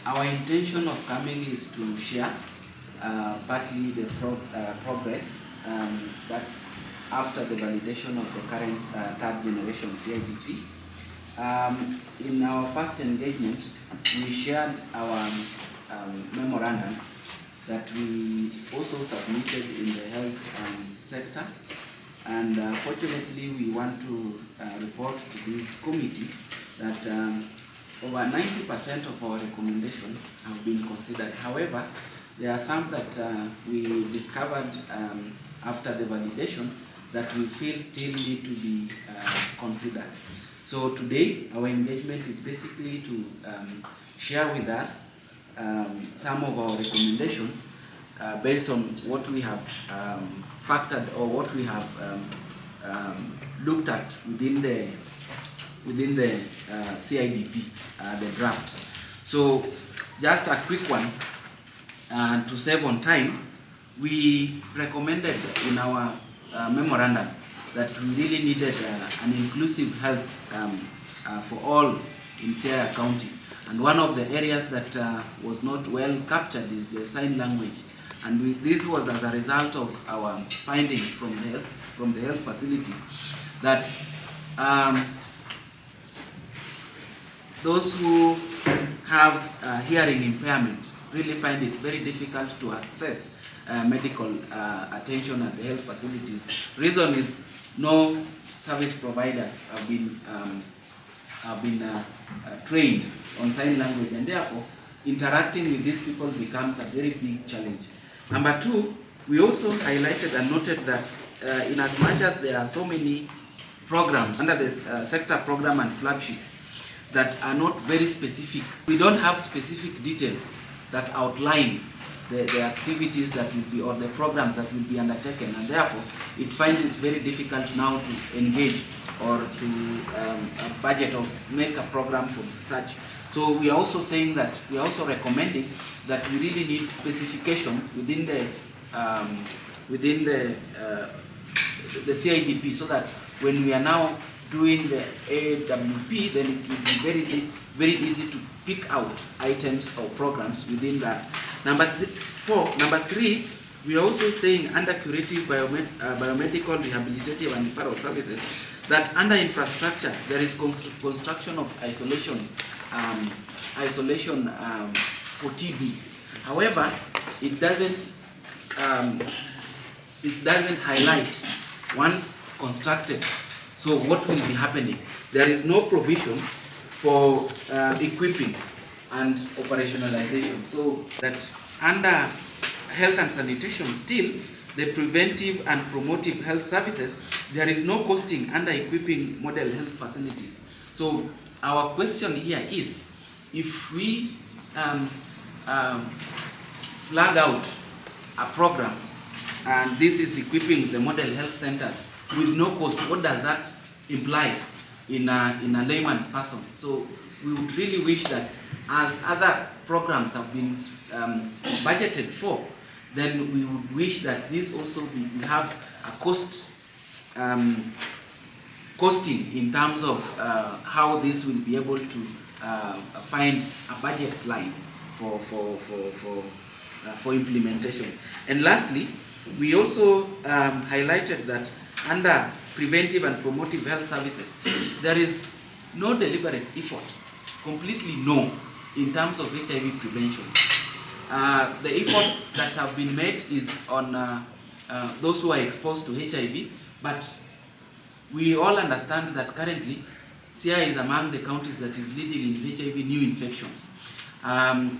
Our intention of coming is to share partly the progress that's after the validation of the current third generation CIDP. In our first engagement, we shared our memorandum that we also submitted in the health sector, and fortunately we want to report to this committee that over 90% of our recommendations have been considered. However, there are some that we discovered after the validation that we feel still need to be considered. So today, our engagement is basically to share with us some of our recommendations based on what we have factored or what we have looked at within the CIDP, the draft. So just a quick one, to save on time, we recommended in our memorandum that we really needed an inclusive health for all in Siaya County. And one of the areas that was not well captured is the sign language. And this was as a result of our findings from the health facilities that those who have hearing impairment really find it very difficult to access medical attention at the health facilities. Reason is no service providers have been trained on sign language, and therefore interacting with these people becomes a very big challenge. Number two, we also highlighted and noted that in as much as there are so many programs under the sector program and flagship that are not very specific, we don't have specific details that outline the activities that will be, or the programs that will be undertaken, and therefore it finds it very difficult now to engage or to budget or make a program for such. So we are also saying that we are also recommending that we really need specification within the CIDP, so that when we are now doing the AWP, then it will be very easy to pick out items or programs within that. Number three, we are also saying under curative biomedical, rehabilitative and referral services that under infrastructure there is construction of isolation for TB. However, it doesn't highlight once constructed. So what will be happening? There is no provision for equipping and operationalization. So that under health and sanitation, still the preventive and promotive health services, there is no costing under equipping model health facilities. So our question here is, if we flag out a program and this is equipping the model health centers with no cost, what does that imply in a layman's person? So we would really wish that as other programs have been budgeted for, then we would wish that this also will have a costing in terms of how this will be able to find a budget line for implementation. And lastly, we also highlighted that under preventive and promotive health services, there is no deliberate effort, completely no, in terms of HIV prevention. The efforts that have been made is on those who are exposed to HIV, but we all understand that currently Siaya is among the counties that is leading in HIV new infections. On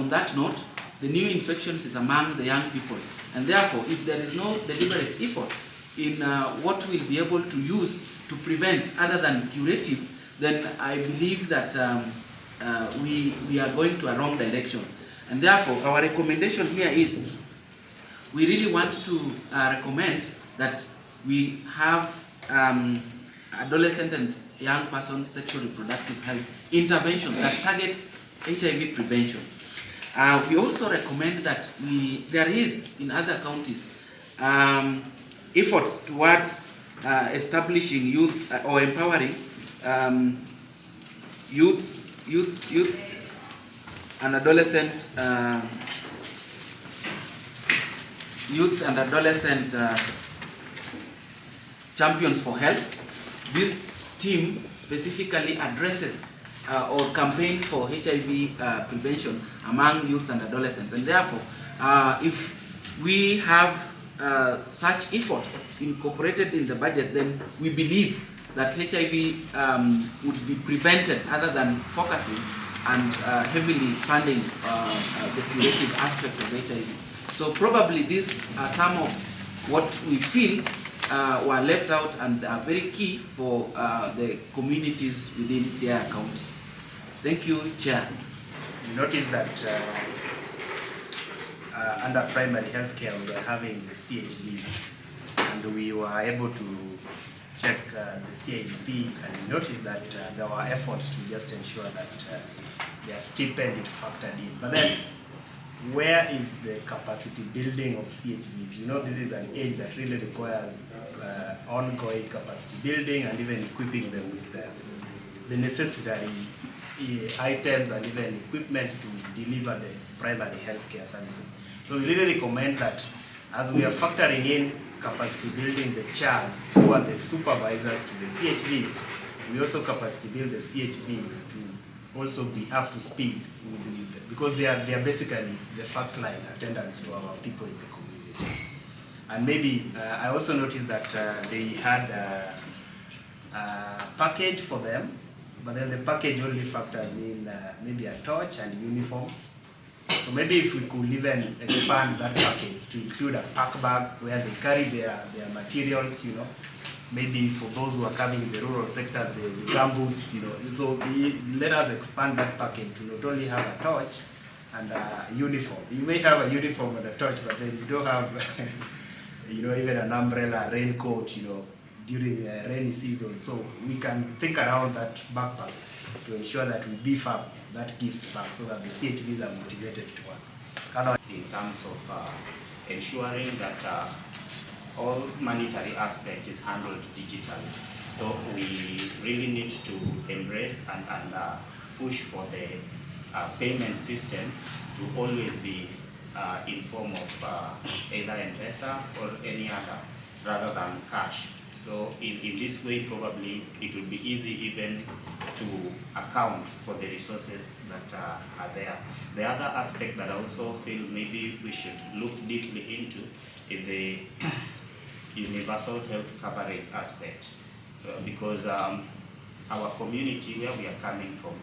that note, the new infections is among the young people, and therefore if there is no deliberate effort in what we'll be able to use to prevent other than curative, then I believe that we are going to a wrong direction. And therefore our recommendation here is we really want to recommend that we have adolescent and young persons sexual reproductive health intervention that targets HIV prevention. We also recommend that there is in other counties efforts towards establishing youth or empowering youth and adolescent youths and adolescent champions for health. This team specifically addresses or campaigns for HIV prevention among youths and adolescents, and therefore if we have such efforts incorporated in the budget, then we believe that HIV would be prevented other than focusing and heavily funding the curative aspect of HIV. So probably these are some of what we feel were left out and are very key for the communities within Siaya County. Thank you, Chair. We noticed that under primary health care we are having the CHBs, and we were able to check the CHB, and we noticed that there were efforts to just ensure that their stipend is factored in. But then, where is the capacity building of CHBs? You know, this is an age that really requires ongoing capacity building and even equipping them with the necessary items and even equipment to deliver the primary healthcare services. So we really recommend that as we are factoring in capacity building the chairs who are the supervisors to the CHBs, we also capacity build the CHBs to also be up to speed with because they are basically the first line attendants to our people in the community. And maybe I also noticed that they had a package for them, but then the package only factors in maybe a torch and uniform. So maybe if we could even expand that package to include a pack bag where they carry their materials, you know, maybe for those who are coming in the rural sector, the gumboots, you know. So let us expand that package to not only have a torch and a uniform. You may have a uniform and a torch, but then you don't have, you know, even an umbrella, raincoat, you know, during rainy season. So we can think around that backpack to ensure that we beef up that gift bag so that the CHVs are motivated to work. In terms of ensuring that all monetary aspect is handled digitally. So we really need to embrace and push for the payment system to always be in form of either M-Pesa or any other rather than cash. So in this way, probably it would be easy even to account for the resources that are there. The other aspect that I also feel maybe we should look deeply into is the universal health coverage aspect, because our community where we are coming from,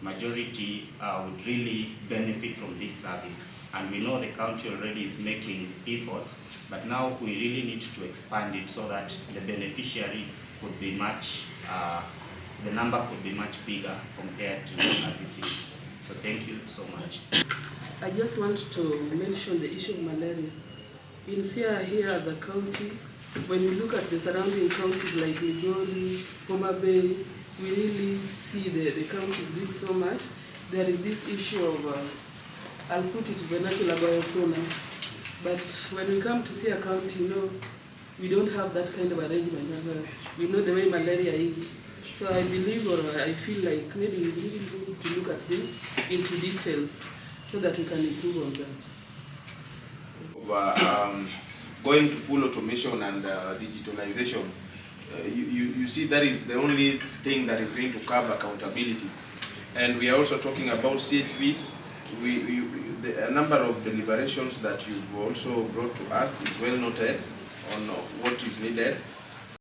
majority would really benefit from this service. And we know the county already is making efforts, but now we really need to expand it so that the beneficiary could be much, the number could be much bigger compared to as it is. So thank you so much. I just want to mention the issue of malaria. In Siaya here as a county, when we look at the surrounding counties like Migori, Homa Bay, we really see the counties doing so much. There is this issue of I'll put it vernacular biosona. But when we come to Siaya County, you know, we don't have that kind of arrangement. We know the way malaria is. So I believe, or I feel like maybe we really need to look at this into details so that we can improve on that. Going to full automation and digitalization, you see that is the only thing that is going to curb accountability. And we are also talking about CHVs. A number of deliberations that you've also brought to us is well noted on what is needed.